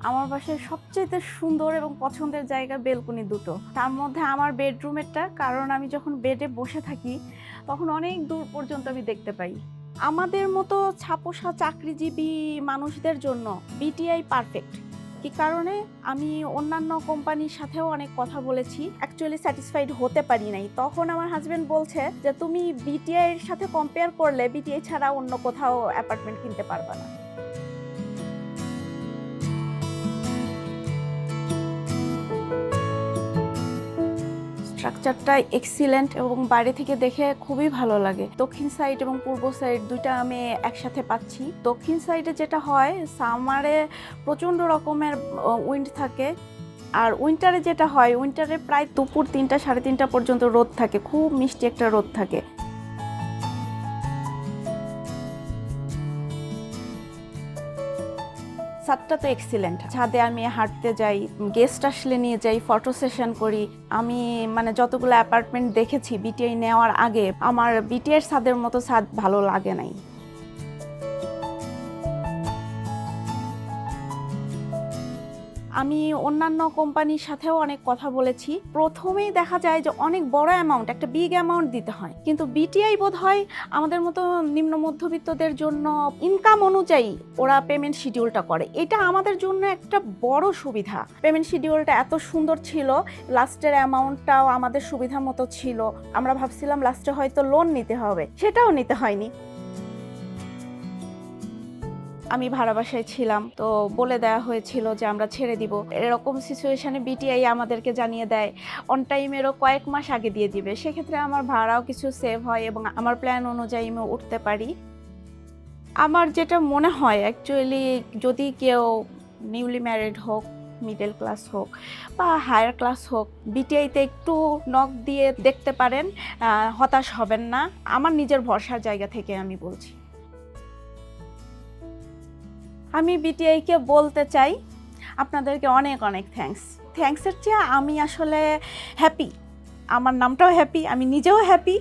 আমার বাসায় সবচাইতে সুন্দর এবং পছন্দের জায়গা বেলকনি দুটো। তার মধ্যে আমার বেডরুমেরটা, কারণ আমি যখন বেডে বসে থাকি তখন অনেক দূর পর্যন্ত আমি দেখতে পাই। আমাদের মতো ছাপোষা চাকরিজীবী মানুষদের জন্য বিটিআই পারফেক্ট। কি কারণে? আমি অন্যান্য কোম্পানির সাথেও অনেক কথা বলেছি, অ্যাকচুয়ালি স্যাটিসফাইড হতে পারি নাই। তখন আমার হাজবেন্ড বলছে যে তুমি বিটিআই এর সাথে কম্পেয়ার করলে বিটিআই ছাড়া অন্য কোথাও অ্যাপার্টমেন্ট কিনতে পারবে না। স্ট্রাকচারটা এক্সিলেন্ট এবং বাইরে থেকে দেখে খুবই ভালো লাগে। দক্ষিণ সাইড এবং পূর্ব সাইড দুইটা আমি একসাথে পাচ্ছি। দক্ষিণ সাইডে যেটা হয়, সামারে প্রচণ্ড রকমের উইন্ড থাকে, আর উইন্টারে যেটা হয়, উইন্টারে প্রায় দুপুর ৩টা ৩:৩০ পর্যন্ত রোদ থাকে, খুব মিষ্টি একটা রোদ থাকে। ছাদটা তো এক্সিলেন্ট। ছাদে আমি হাঁটতে যাই, গেস্ট আসলে নিয়ে যাই, ফটো সেশন করি। আমি যতগুলো অ্যাপার্টমেন্ট দেখেছি বিটিআই নেওয়ার আগে, আমার বিটিআই ছাদের মতো ছাদ ভালো লাগে নাই। আমি অন্যান্য কোম্পানির সাথেও অনেক কথা বলেছি। প্রথমেই দেখা যায় যে অনেক বড় অ্যামাউন্ট, একটা বিগ অ্যামাউন্ট দিতে হয়, কিন্তু বিটিআই বোধহয় আমাদের মতো নিম্ন মধ্যবিত্তদের জন্য ইনকাম অনুযায়ী ওরা পেমেন্ট শিডিউলটা করে। এটা আমাদের জন্য একটা বড় সুবিধা। পেমেন্ট শিডিউলটা এত সুন্দর ছিল, লাস্টের অ্যামাউন্টটাও আমাদের সুবিধা মতো ছিল। আমরা ভাবছিলাম লাস্টে হয়তো লোন নিতে হবে, সেটাও নিতে হয়নি। আমি ভাড়া বাসায় ছিলাম, তো বলে দেওয়া হয়েছিল যে আমরা ছেড়ে দিব। এরকম সিচুয়েশনে বিটিআই আমাদেরকে জানিয়ে দেয় অন টাইমেরও কয়েক মাস আগে দিয়ে দিবে। সেক্ষেত্রে আমার ভাড়াও কিছু সেভ হয় এবং আমার প্ল্যান অনুযায়ী আমি উঠতে পারি। আমার যেটা মনে হয়, অ্যাকচুয়ালি যদি কেউ নিউলি ম্যারিড হোক, মিডল ক্লাস হোক বা হায়ার ক্লাস হোক, বিটিআইতে একটু নক দিয়ে দেখতে পারেন, হতাশ হবেন না। আমার নিজের ভরসার জায়গা থেকে আমি বলছি। আমি বিটিআইকে বলতে চাই আপনাদেরকে অনেক অনেক থ্যাঙ্কসের চেয়ে আমি আসলে হ্যাপি। আমার নামটাও হ্যাপি, আমি নিজেও হ্যাপি।